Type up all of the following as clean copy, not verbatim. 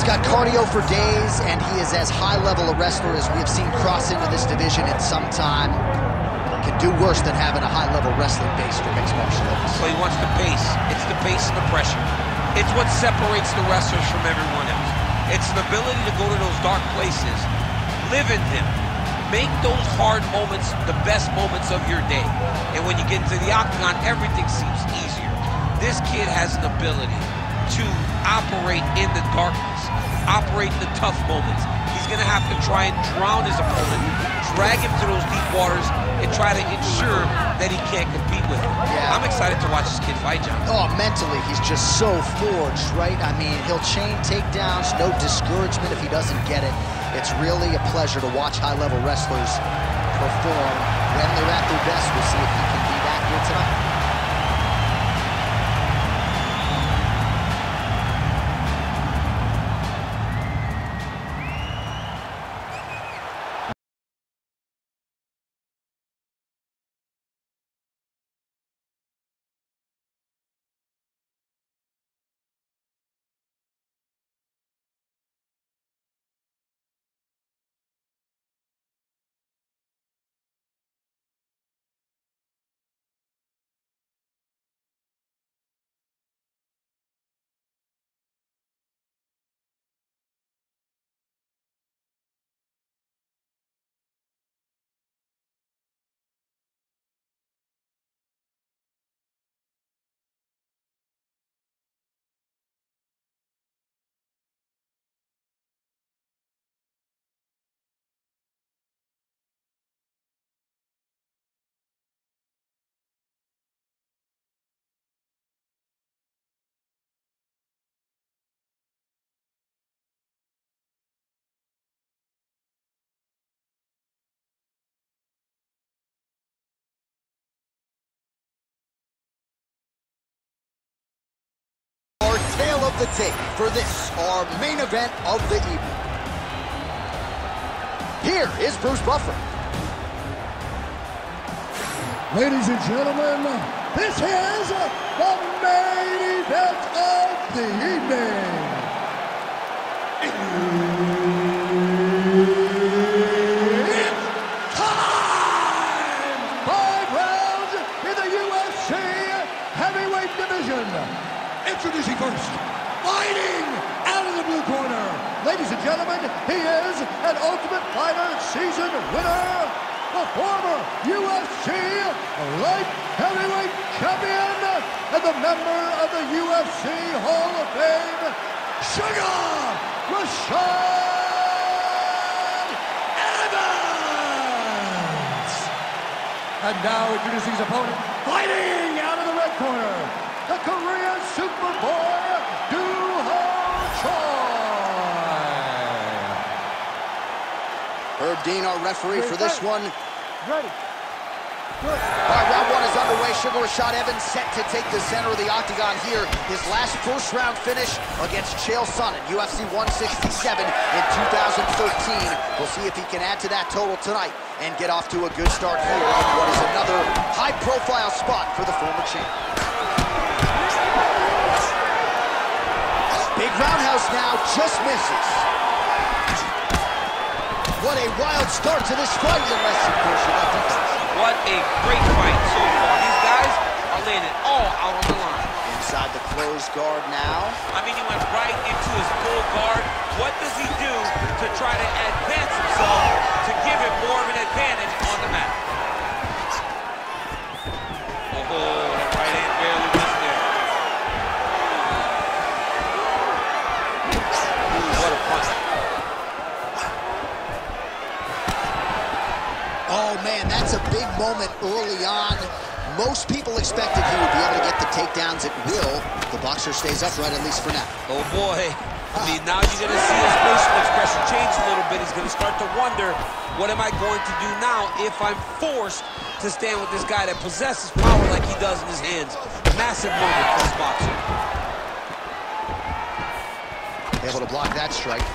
got cardio for days, and he is as high-level a wrestler as we have seen cross into this division in some time. Can do worse than having a high-level wrestling base for mixed martial arts. So he wants the pace. It's the pace and the pressure. It's what separates the wrestlers from everyone else. It's an ability to go to those dark places, live in them, make those hard moments the best moments of your day. And when you get into the octagon, everything seems easier. This kid has an ability to operate in the darkness, operate in the tough moments. He's gonna have to try and drown his opponent, drag him to those deep waters, and try to ensure that he can't compete with him. Yeah. I'm excited to watch this kid fight, John. Oh, mentally, he's just so forged, right? I mean, he'll chain takedowns, no discouragement if he doesn't get it. It's really a pleasure to watch high-level wrestlers perform when they're at their best. We'll see if he can be that here tonight. Tale of the tape for this, our main event of the evening. Here is Bruce Buffer. Ladies and gentlemen, this is the main event of the evening. It's time! 5 rounds in the UFC heavyweight division. Introducing first, fighting out of the blue corner. Ladies and gentlemen, he is an Ultimate Fighter season winner, the former UFC light heavyweight champion, and the member of the UFC Hall of Fame, Sugar Rashad Evans. And now introducing his opponent, fighting out of the red corner, the Korean Superboy, Doo-Ho Choi. Herb Dean, our referee for this one. Ready. All right, round one is underway. Sugar Rashad Evans set to take the center of the octagon here. His last first-round finish against Chael Sonnen, UFC 167 in 2013. We'll see if he can add to that total tonight and get off to a good start here in what is another high-profile spot for the former champ. Big roundhouse now, just misses. What a wild start to this fight, unless, of course, you got defense. What a great fight so far. These guys are laying it all out on the line. Inside the closed guard now. I mean, he went right into his full guard. What does he do to try to advance himself to give him more of an advantage on the mat? Oh, that right hand barely missed there. Ooh, what a punch. Oh, man, that's a big moment early on. Most people expected he would be able to get the takedowns at will. The boxer stays upright, at least for now. Oh, boy. I mean, now you're going to see his facial expression change a little bit. He's going to start to wonder, what am I going to do now if I'm forced to stand with this guy that possesses power like he does in his hands? Massive moment for this boxer. Able to block that strike.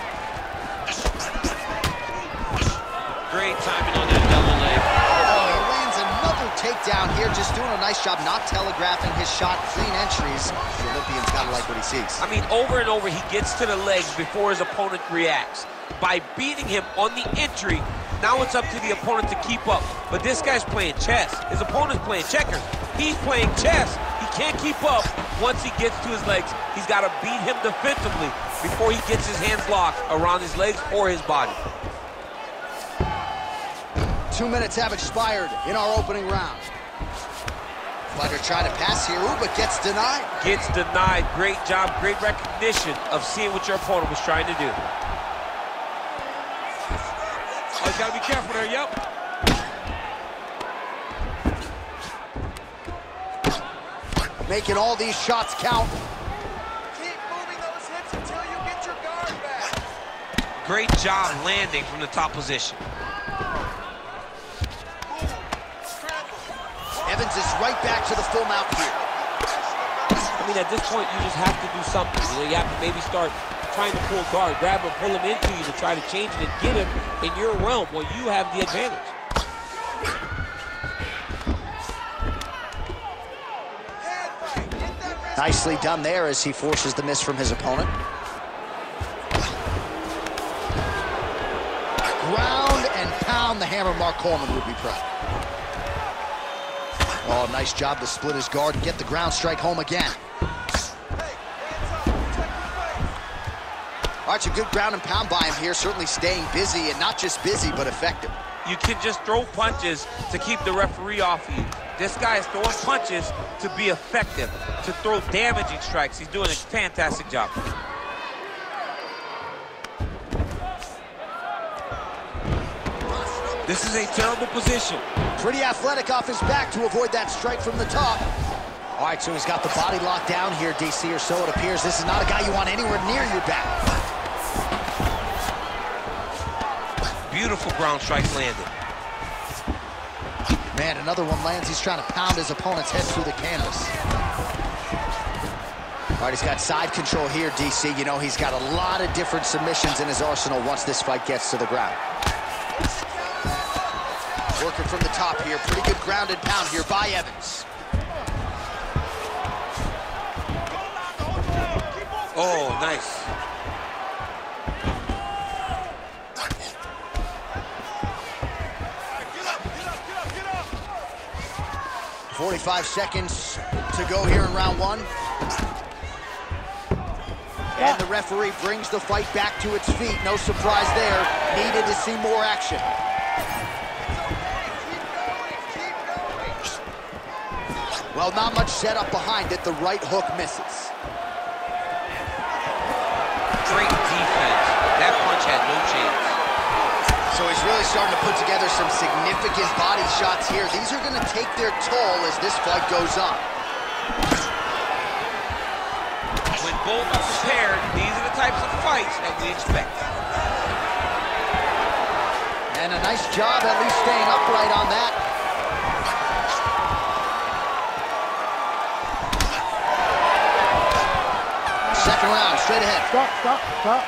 Great timing on that double leg. Oh, he lands another takedown. takedown here, just doing a nice job not telegraphing his shot. Clean entries. The Olympian's got to like what he sees. I mean, over and over, he gets to the legs before his opponent reacts. By beating him on the entry, now it's up to the opponent to keep up. But this guy's playing chess. His opponent's playing checkers. He's playing chess. He can't keep up. Once he gets to his legs, he's got to beat him defensively before he gets his hands locked around his legs or his body. 2 minutes have expired in our opening round. Fighter trying to pass here, but gets denied. Gets denied. Great job, great recognition of seeing what your opponent was trying to do. Oh, you gotta be careful there, yep. Making all these shots count. Keep moving those hips until you get your guard back. Great job landing from the top position. Evans is right back to the full mount here. I mean, at this point, you just have to do something. You know, you have to maybe start trying to pull guard, grab him, pull him into you to try to change it and get him in your realm where you have the advantage. Nicely done there as he forces the miss from his opponent. Ground and pound, the hammer. Mark Coleman would be proud. Oh, nice job to split his guard and get the ground strike home again. All right, a good ground and pound by him here, certainly staying busy, and not just busy, but effective. You can just throw punches to keep the referee off of you. This guy is throwing punches to be effective, to throw damaging strikes. He's doing a fantastic job. This is a terrible position. Pretty athletic off his back to avoid that strike from the top. All right, so he's got the body locked down here, DC, or so it appears. This is not a guy you want anywhere near your back. Beautiful ground strike landed. Man, another one lands. He's trying to pound his opponent's head through the canvas. All right, he's got side control here, DC. You know, he's got a lot of different submissions in his arsenal once this fight gets to the ground. Working from the top here. Pretty good grounded pound here by Evans. Oh, nice. 45 seconds to go here in round one. And the referee brings the fight back to its feet. No surprise there. Needed to see more action. Well, not much setup behind it. The right hook misses. Great defense. That punch had no chance. So he's really starting to put together some significant body shots here. These are going to take their toll as this fight goes on. When both are prepared, these are the types of fights that we expect. And a nice job at least staying upright on that. Second round, straight ahead. Stop.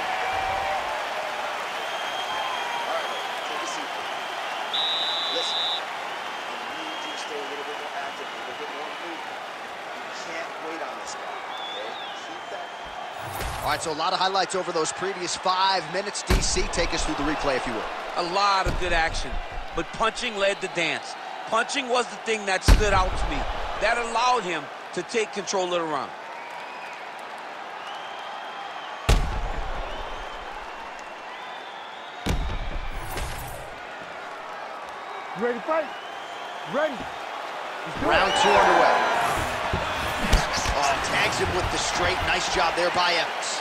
All right, so a lot of highlights over those previous 5 minutes. DC, take us through the replay, if you will. A lot of good action, but punching led the dance. Punching was the thing that stood out to me. That allowed him to take control of the round. Ready to fight? Ready. Round two underway. Oh, tags him with the straight. Nice job there by Evans.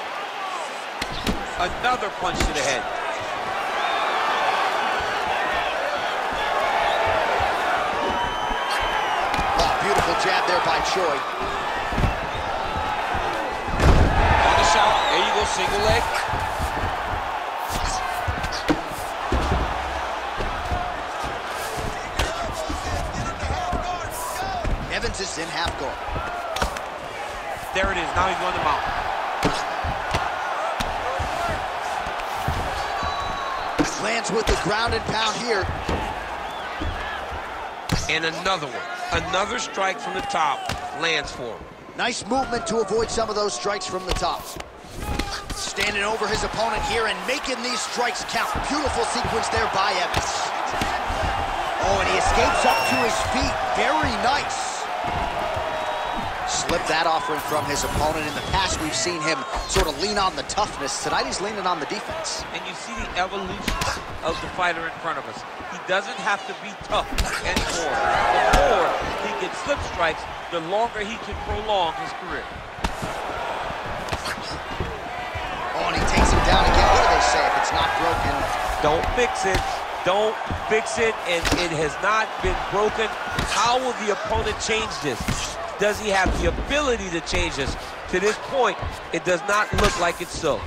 Another punch to the head. Oh, beautiful jab there by Choi. On the shot. There you go, single leg. Evans is in half guard. There it is. Now he's on the mount. Lands with the ground and pound here. And another one. Another strike from the top lands for him. Nice movement to avoid some of those strikes from the top. Standing over his opponent here and making these strikes count. Beautiful sequence there by Evans. Oh, and he escapes up to his feet. Very nice. Slipped that offering from his opponent. In the past, we've seen him sort of lean on the toughness. Tonight, he's leaning on the defense. And you see the evolution of the fighter in front of us. He doesn't have to be tough anymore. The more he gets slip strikes, the longer he can prolong his career. Oh, and he takes him down again. What do they say? If it's not broken, don't fix it. Don't fix it, and it has not been broken. How will the opponent change this? Does he have the ability to change this? To this point, it does not look like it's so.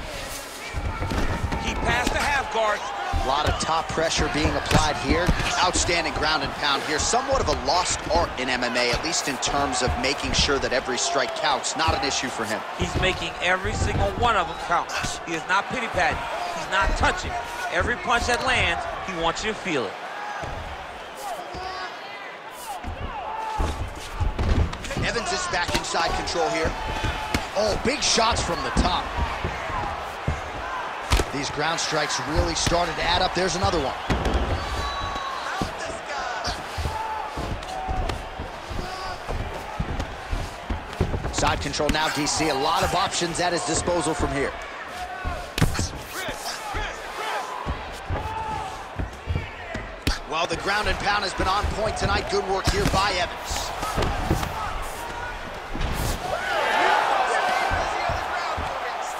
He passed the half guard. A lot of top pressure being applied here. Outstanding ground and pound here. Somewhat of a lost art in MMA, at least in terms of making sure that every strike counts. Not an issue for him. He's making every single one of them count. He is not pity-patting. He's not touching. Every punch that lands, he wants you to feel it. Evans is back inside control here. Oh, big shots from the top. These ground strikes really started to add up. There's another one. Side control now, DC. A lot of options at his disposal from here. Well, the ground and pound has been on point tonight. Good work here by Evans.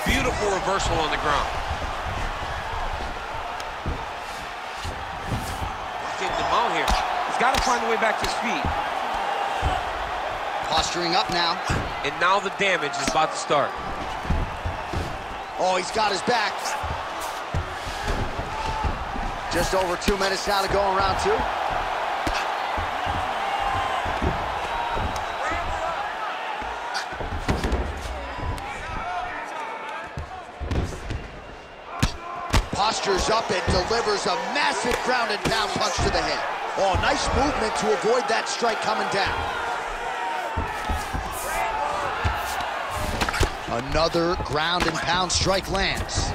Beautiful reversal on the ground. He's getting him out here. He's got to find a way back to his feet. Posturing up now. And now the damage is about to start. Oh, he's got his back. Just over 2 minutes now to go in round two. Postures up and delivers a massive ground and pound punch to the head. Oh, nice movement to avoid that strike coming down. Another ground and pound strike lands.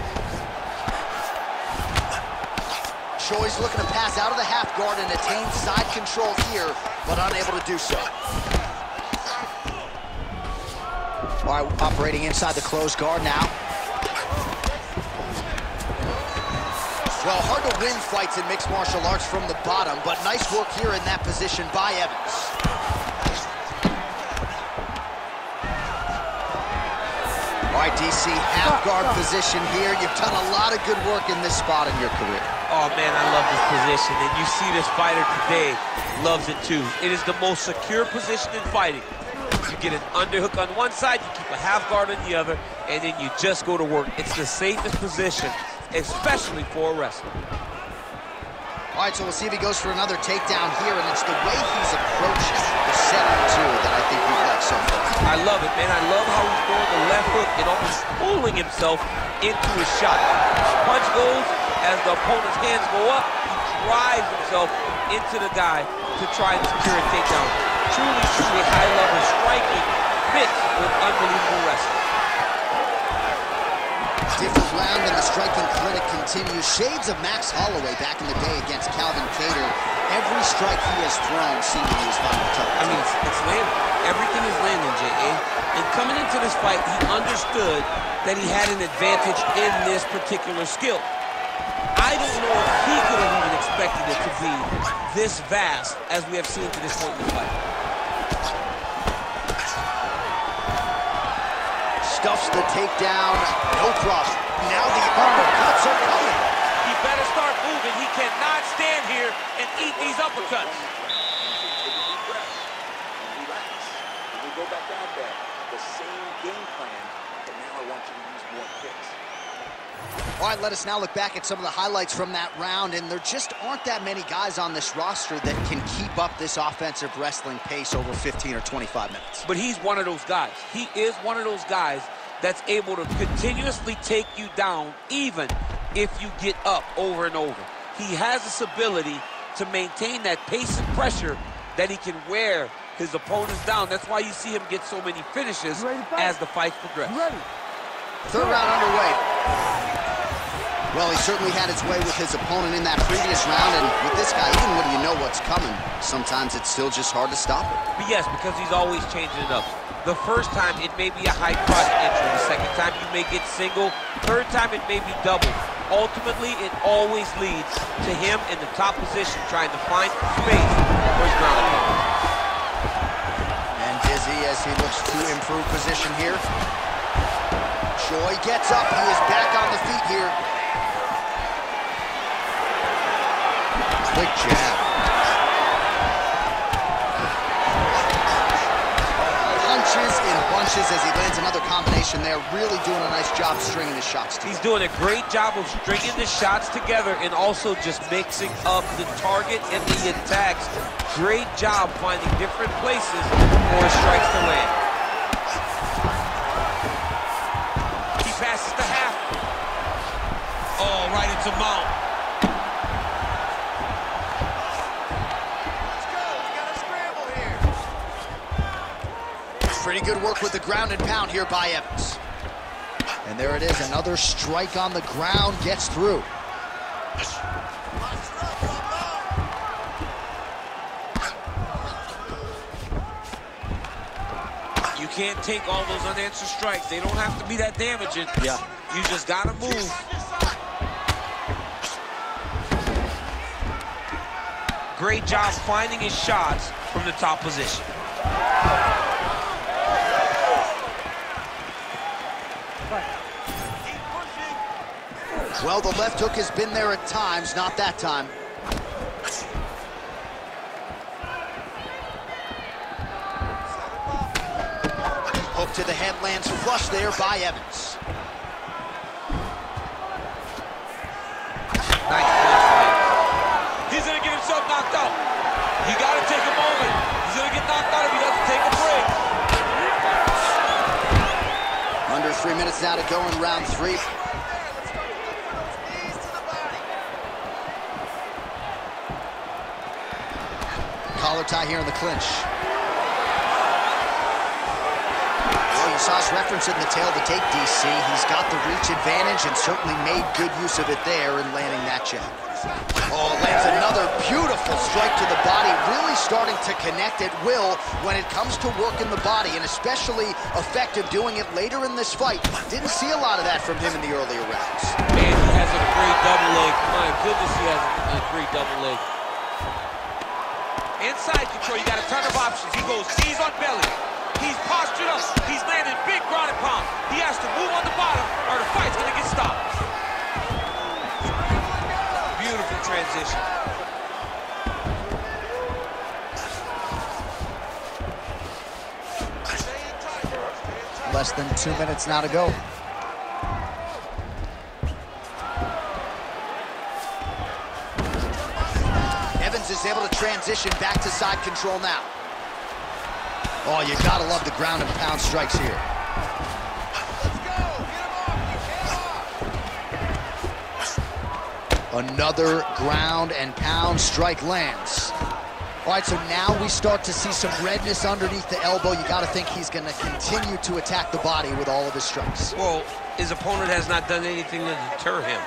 Choi's looking to pass out of the half guard and attain side control here, but unable to do so. All right, operating inside the closed guard now. Well, hard to win fights in mixed martial arts from the bottom, but nice work here in that position by Evans. All right, DC, half guard position here. You've done a lot of good work in this spot in your career. Oh, man, I love this position, and you see this fighter today loves it too. It is the most secure position in fighting. You get an underhook on one side, you keep a half guard on the other, and then you just go to work. It's the safest position, especially for a wrestler. All right, so we'll see if he goes for another takedown here, and it's the way he's approaching the setup, too, that I think we like so far. I love it, man. I love how he's throwing the left hook and almost pulling himself into his shot. Punch goes, as the opponent's hands go up, he drives himself into the guy to try and secure a takedown. Truly, truly high-level striking mixed with unbelievable wrestling. Different round and the striking clinic continues. Shades of Max Holloway back in the day against Calvin Kattar. Every strike he has thrown seemed to be his final touch. I mean, it's landing. Everything is landing, J.A. And coming into this fight, he understood that he had an advantage in this particular skill. I don't know if he could have even expected it to be this vast as we have seen to this point in the fight. Stuffs the takedown, no problem. Now the uppercuts are coming. He better start moving. He cannot stand here and eat these uppercuts. Relax. We go back out there. The same game plan, but now I want you to use more kicks. All right, let us now look back at some of the highlights from that round, and there just aren't that many guys on this roster that can keep up this offensive wrestling pace over 15 or 25 minutes. But he's one of those guys. He is one of those guys that's able to continuously take you down even if you get up over and over. He has this ability to maintain that pace and pressure that he can wear his opponents down. That's why you see him get so many finishes as the fight progresses. Third round underway. Well, he certainly had his way with his opponent in that previous round, and with this guy, even when you know what's coming, sometimes it's still just hard to stop it. But yes, because he's always changing it up. The first time, it may be a high cross entry. The second time, you may get single. Third time, it may be double. Ultimately, it always leads to him in the top position, trying to find space for his ground opponent. And Dizzy, as he looks to improve position here. Choi gets up. He is back on the feet here. Quick jab. Punches in bunches as he lands another combination there. Really doing a nice job stringing his shots together. He's doing a great job of stringing the shots together and also just mixing up the target and the attacks. Great job finding different places for his strikes to land. He passes the half. Oh, right into mount. Pretty good work with the ground and pound here by Evans. And there it is, another strike on the ground, gets through. You can't take all those unanswered strikes. They don't have to be that damaging. Yeah. You just gotta move. Great job finding his shots from the top position. Well, the left hook has been there at times, not that time. Hook to the head lands flush there by Evans. Nice punch, man. He's gonna get himself knocked out. You gotta take a moment. He's gonna get knocked out if he doesn't take a break. Under 3 minutes now to go in round 3. Collar tie here in the clinch. Well, you saw us reference it in the tail of the tape, DC. He's got the reach advantage and certainly made good use of it there in landing that jab. Oh, lands another beautiful strike to the body, really starting to connect at will when it comes to working the body, and especially effective doing it later in this fight. Didn't see a lot of that from him in the earlier rounds. Man, he has a great double leg. My goodness, he has a great double leg. Inside control, you got a ton of options. He goes knees on belly. He's postured up. He's landing big ground and pound. He has to move on the bottom or the fight's gonna get stopped. Beautiful transition. Less than 2 minutes now to go. Evans is able to transition back to side control now. Oh, you gotta love the ground and pound strikes here. Another ground and pound strike lands. All right, so now we start to see some redness underneath the elbow. You gotta think he's gonna continue to attack the body with all of his strikes. Well, his opponent has not done anything to deter him.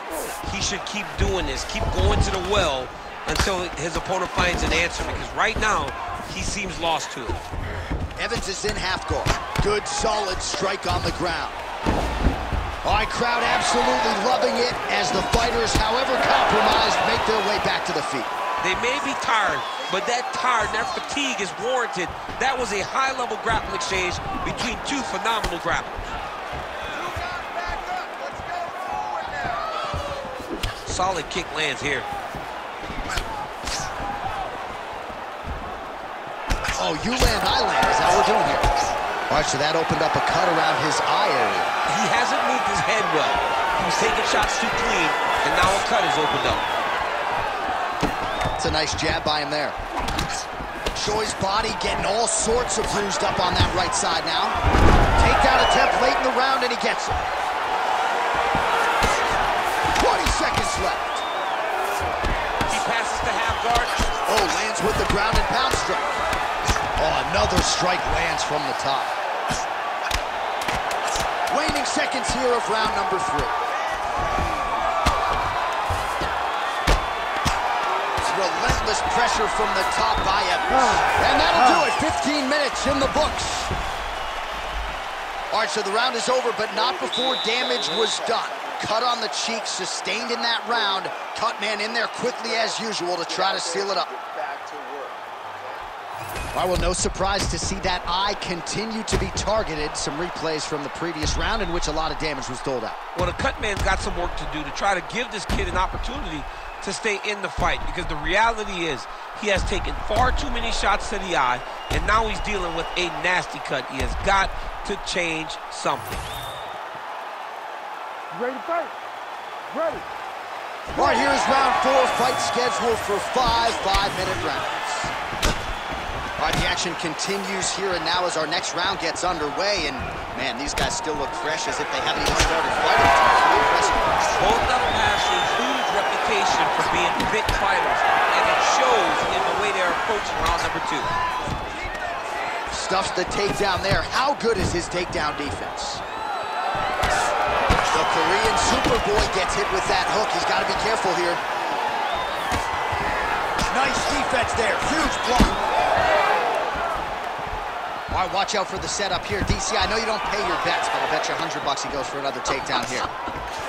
He should keep doing this, keep going to the well until his opponent finds an answer, because right now, he seems lost to it. Evans is in half guard. Good, solid strike on the ground. All right, crowd absolutely loving it as the fighters, however compromised, make their way back to the feet. They may be tired, but that tired, that fatigue is warranted. That was a high-level grappling exchange between two phenomenal grapplers. Solid kick lands here. Oh, you land, I land. Is that what we're doing here? All right, so that opened up a cut around his eye area. He hasn't moved his head well. He was taking shots too clean, and now a cut has opened up. It's a nice jab by him there. Choi's body getting all sorts of bruised up on that right side now. Takedown attempt late in the round, and he gets it. 20 seconds left. He passes the half guard. Oh, lands with the ground and pound strike. Oh, another strike lands from the top. Waning seconds here of round number 3. It's relentless pressure from the top by Evans. And that'll do it. 15 minutes in the books. All right, so the round is over, but not before damage was done. Cut on the cheek, sustained in that round. Cutman in there quickly as usual to try to seal it up. Well, no surprise to see that eye continue to be targeted. Some replays from the previous round in which a lot of damage was doled out. Well, the Cutman's got some work to do to try to give this kid an opportunity to stay in the fight, because the reality is he has taken far too many shots to the eye, and now he's dealing with a nasty cut. He has got to change something. Ready to fight? Ready. All right, here's round 4, fight scheduled for 5 5-minute rounds. All right, the action continues here and now as our next round gets underway, and man, these guys still look fresh as if they haven't even started fighting. Pretty impressive. Both of them have a huge reputation for being fit fighters, and it shows in the way they're approaching round number 2. Stuffs the takedown there. How good is his takedown defense? The Korean Superboy gets hit with that hook. He's got to be careful here. Nice defense there. Huge block. All right, watch out for the setup here. DC, I know you don't pay your bets, but I'll bet you $100 he goes for another takedown here.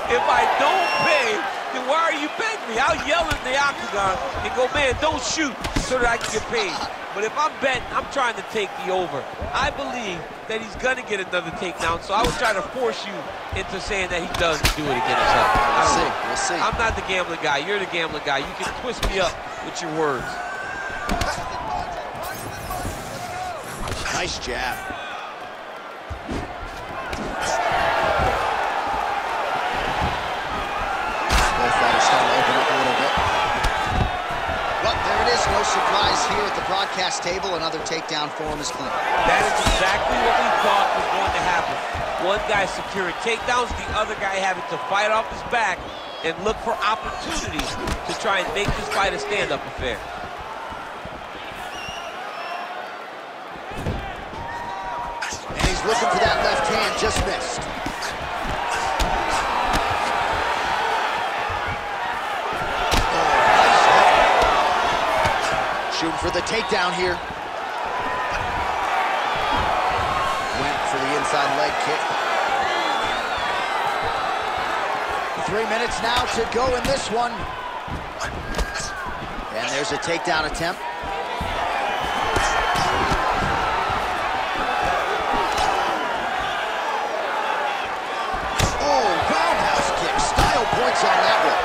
If I don't pay, then why are you betting me? I'll yell in the octagon and go, man, don't shoot, so that I can get paid. But if I'm betting, I'm trying to take the over. I believe that he's going to get another takedown, so I would try to force you into saying that he does do it again himself. We'll see. I'm not the gambling guy. You're the gambling guy. You can twist me up with your words. Nice jab. Both fighters starting to open up a little bit. Well, there it is. No surprise here at the broadcast table. Another takedown for him is clean. That is exactly what we thought was going to happen. One guy securing takedowns, the other guy having to fight off his back and look for opportunities to try and make this fight a stand-up affair. And he's looking for that left hand, just missed. Shooting for the takedown here. Went for the inside leg kick. 3 minutes now to go in this one. And there's a takedown attempt. Oh, roundhouse kick. Style points on that one.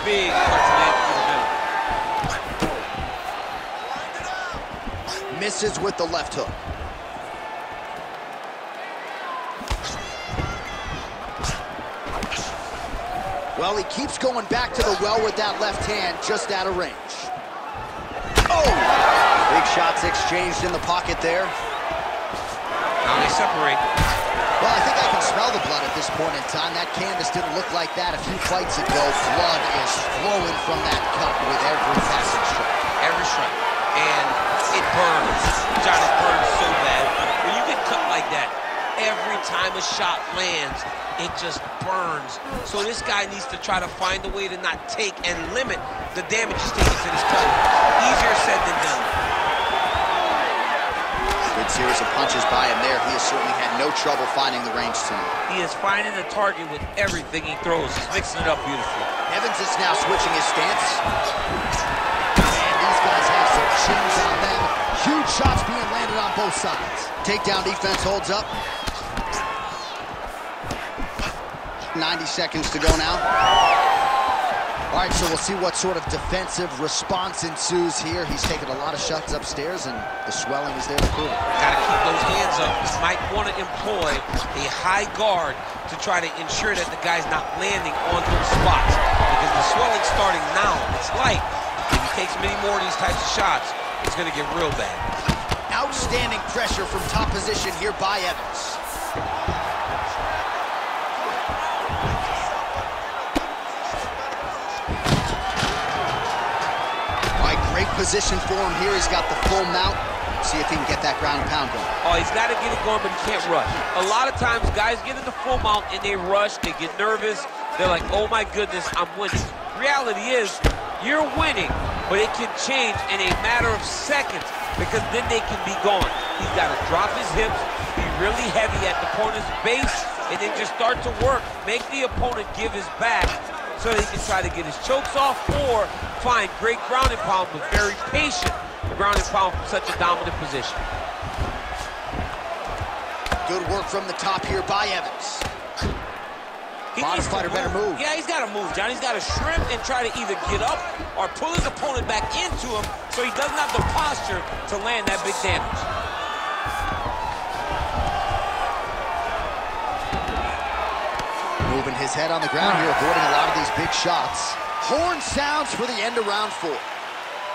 Big punch land through the middle. Misses with the left hook. Well, he keeps going back to the well with that left hand, just out of range. Oh! Big shots exchanged in the pocket there. Now they separate. Well, I think I can smell the blood at this point in time. That canvas didn't look like that a few fights ago. Blood is flowing from that cut with every passing strike. Every strike. And it burns. John, it burns so bad. When you get cut like that, every time a shot lands, it just burns. So this guy needs to try to find a way to not take and limit the damage he's taking to this cut. Easier said than done. Good series of punches by him there. He has certainly had no trouble finding the range tonight. He is finding the target with everything he throws. He's mixing it up beautifully. Evans is now switching his stance. And these guys have some chins on them. Huge shots being landed on both sides. Takedown defense holds up. 90 seconds to go now. All right, so we'll see what sort of defensive response ensues here. He's taken a lot of shots upstairs, and the swelling is there to prove it. Got to keep those hands up. He might want to employ a high guard to try to ensure that the guy's not landing on those spots, because the swelling's starting now. It's light. If he takes many more of these types of shots, it's going to get real bad. Outstanding pressure from top position here by Evans. Great position for him here. He's got the full mount. See if he can get that ground and pound going. Oh, he's got to get it going, but he can't rush. A lot of times, guys get in the full mount and they rush, they get nervous. They're like, oh my goodness, I'm winning. Reality is, you're winning, but it can change in a matter of seconds because then they can be gone. He's got to drop his hips, be really heavy at the opponent's base, and then just start to work. Make the opponent give his back so that he can try to get his chokes off or find great ground and pound, but very patient ground and pound from such a dominant position. Good work from the top here by Evans. Bottom fighter better move. Yeah, he's got to move, John. He's got to shrimp and try to either get up or pull his opponent back into him so he doesn't have the posture to land that big damage. Moving his head on the ground here, avoiding a lot of these big shots. Horn sounds for the end of round 4.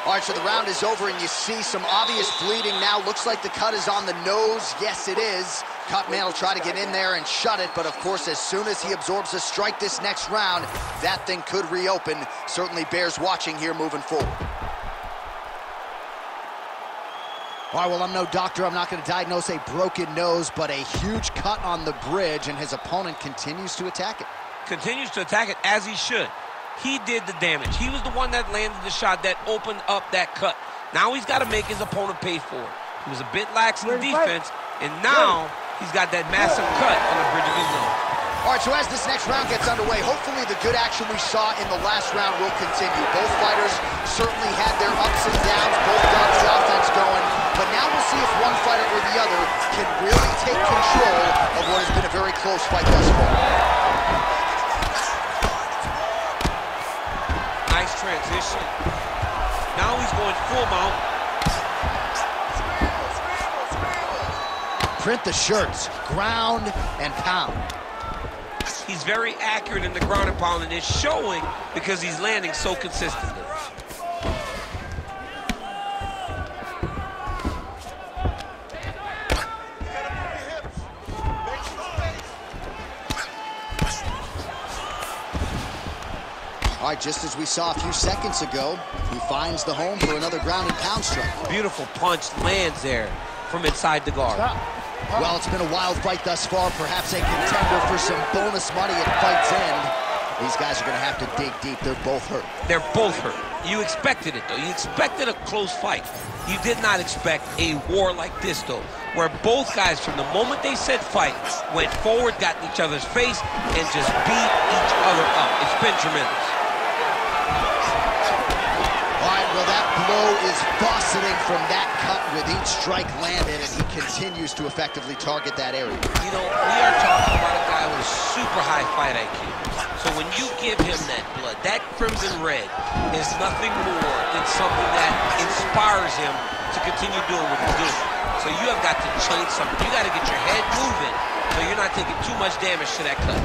All right, so the round is over, and you see some obvious bleeding now. Looks like the cut is on the nose. Yes, it is. Cutman will try to get in there and shut it, but of course, as soon as he absorbs a strike this next round, that thing could reopen. Certainly bears watching here moving forward. All right, well, I'm no doctor. I'm not going to diagnose a broken nose, but a huge cut on the bridge, and his opponent continues to attack it. Continues to attack it as he should. He did the damage. He was the one that landed the shot that opened up that cut. Now he's got to make his opponent pay for it. He was a bit lax in defense, and now he's got that massive cut on the bridge of his nose. All right, so as this next round gets underway, hopefully the good action we saw in the last round will continue. Both fighters certainly had their ups and downs. Both got the offense going. But now we'll see if one fighter or the other can really take control of what has been a very close fight thus far. Nice transition. Now he's going full mount. Print the shirts, ground and pound. He's very accurate in the ground and pound, and it's showing because he's landing so consistently. All right, just as we saw a few seconds ago, he finds the home for another ground and pound strike. Beautiful punch lands there from inside the guard. Well, it's been a wild fight thus far, perhaps a contender for some bonus money at fight's end. These guys are going to have to dig deep. They're both hurt. They're both hurt. You expected it, though. You expected a close fight. You did not expect a war like this, though, where both guys, from the moment they said fight, went forward, got in each other's face, and just beat each other up. It's been tremendous. Well, that blow is fauceting from that cut with each strike landed, and he continues to effectively target that area. You know, we are talking about a guy with a super high fight IQ. So when you give him that blood, that crimson red is nothing more than something that inspires him to continue doing what he's doing. So you have got to change something. You got to get your head moving so you're not taking too much damage to that cut.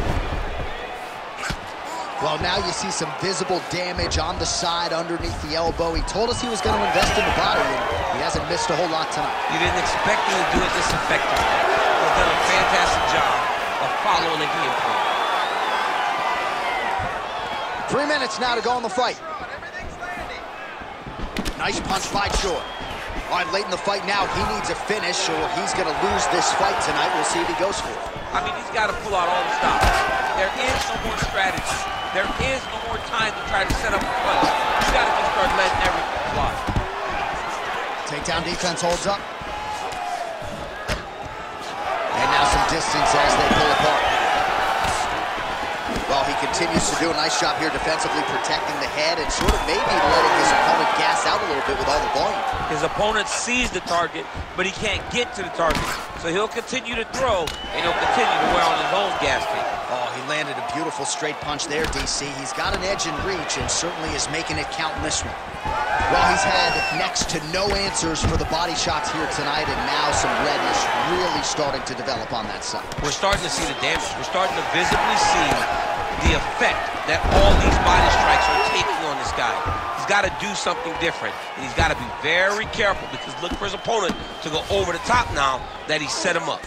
Well, now you see some visible damage on the side underneath the elbow. He told us he was going to invest in the body, and he hasn't missed a whole lot tonight. You didn't expect him to do it this effectively. He's done a fantastic job of following the game plan. 3 minutes now to go in the fight. Nice punch by Shore. All right, late in the fight now, he needs a finish or he's going to lose this fight tonight. We'll see if he goes for it. I mean, he's got to pull out all the stops. There is no more strategy. There is no more time to try to set up a punch. You got to just start letting everything fly. Takedown defense holds up. And now some distance as they pull apart. Well, he continues to do a nice job here defensively, protecting the head and sort of maybe letting his opponent gas out a little bit with all the volume. His opponent sees the target, but he can't get to the target. So he'll continue to throw, and he'll continue to wear on his own gas tank. Oh, he landed a beautiful straight punch there, DC. He's got an edge in reach and certainly is making it count in this one. Well, he's had next to no answers for the body shots here tonight, and now some redness really starting to develop on that side. We're starting to see the damage. We're starting to visibly see the effect that all these body strikes are taking on this guy. He's got to do something different. And he's got to be very careful because look for his opponent to go over the top now that he set him up.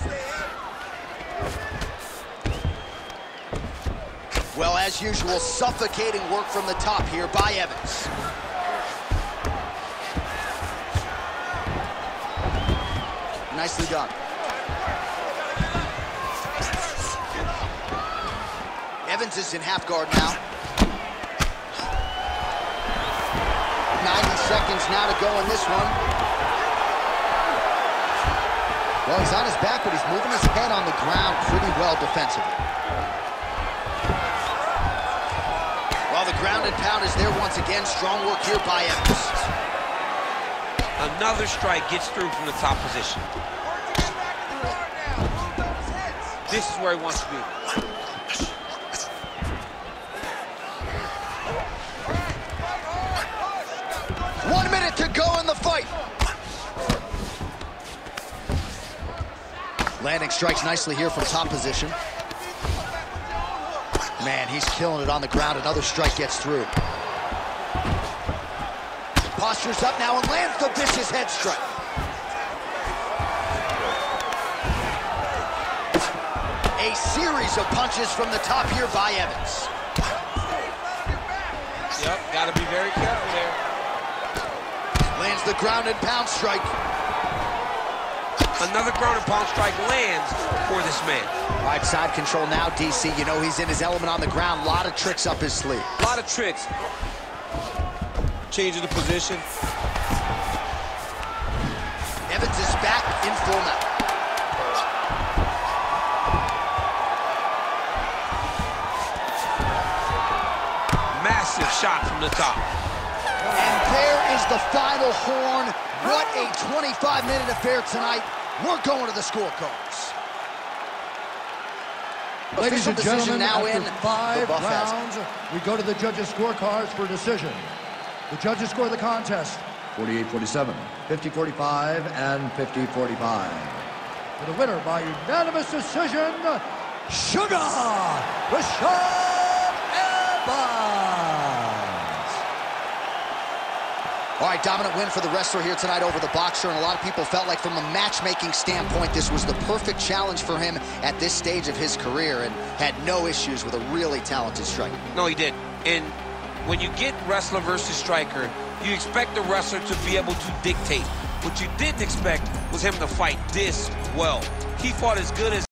Well, as usual, suffocating work from the top here by Evans. Nicely done. Evans is in half guard now. 90 seconds now to go in this one. Well, he's on his back, but he's moving his head on the ground pretty well defensively. Well, the ground and pound is there once again. Strong work here by Evans. Another strike gets through from the top position. This is where he wants to be. 1 minute to go in the fight. Landing strikes nicely here from top position. Man, he's killing it on the ground. Another strike gets through. Postures up now and lands the vicious head strike. A series of punches from the top here by Evans. Yep, got to be very careful there. Lands the ground and pound strike. Another ground and pound strike lands for this man. All right, side control now, DC. You know he's in his element on the ground. A lot of tricks up his sleeve. A lot of tricks. Changing the position. Evans is back in full mount. Massive shot from the top. And there is the final horn. What a 25-minute affair tonight. We're going to the scorecards. Ladies and gentlemen, now in after 5 the buff rounds, we go to the judges' scorecards for decision. The judges score the contest 48-47, 50-45, and 50-45. For the winner by unanimous decision, Sugar Rashad Evans. All right, dominant win for the wrestler here tonight over the boxer, and a lot of people felt like from a matchmaking standpoint, this was the perfect challenge for him at this stage of his career, and had no issues with a really talented striker. No, he did. And when you get wrestler versus striker, you expect the wrestler to be able to dictate. What you didn't expect was him to fight this well. He fought as good as